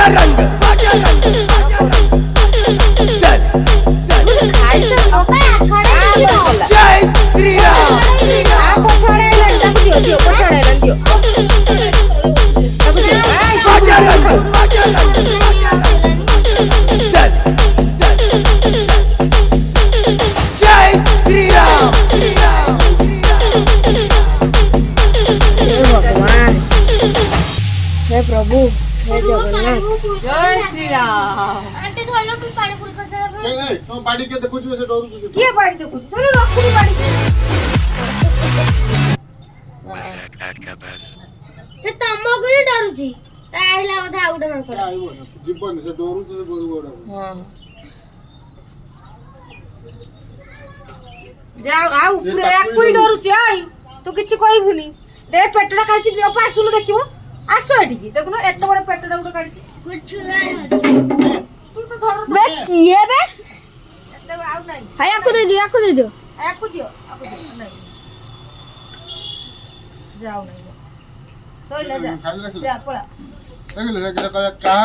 बाजा रंग चल जय श्री राम बाजा रंग चल जय श्री राम हे प्रभु हे जगन्नाथ जय श्री राम आंटी थोड़ा फिर पानी फुल कर से ए तो बाड़ी के देखु से डरू से किए बाड़ी देखु चलो रखू बाड़ी से तम्मा को ही डरू छी आइला बोधे आउडे मन कर आइबो जीवन से डरू से बोलू गोडा हां जाओ आ ऊपर कोई डरू छी आई तू किछि कहबुनी दे पेटडा काची दियो पासुलो देखिबो आसो एठी देखुनो एत बड़ पेटडा उडा काची कुछ तू तो धर बे किए बे एत आउ नाही हाय आको दे दियो आकु दियो नहीं जाओ नहीं सोइला जा खाली जा पळा देखले का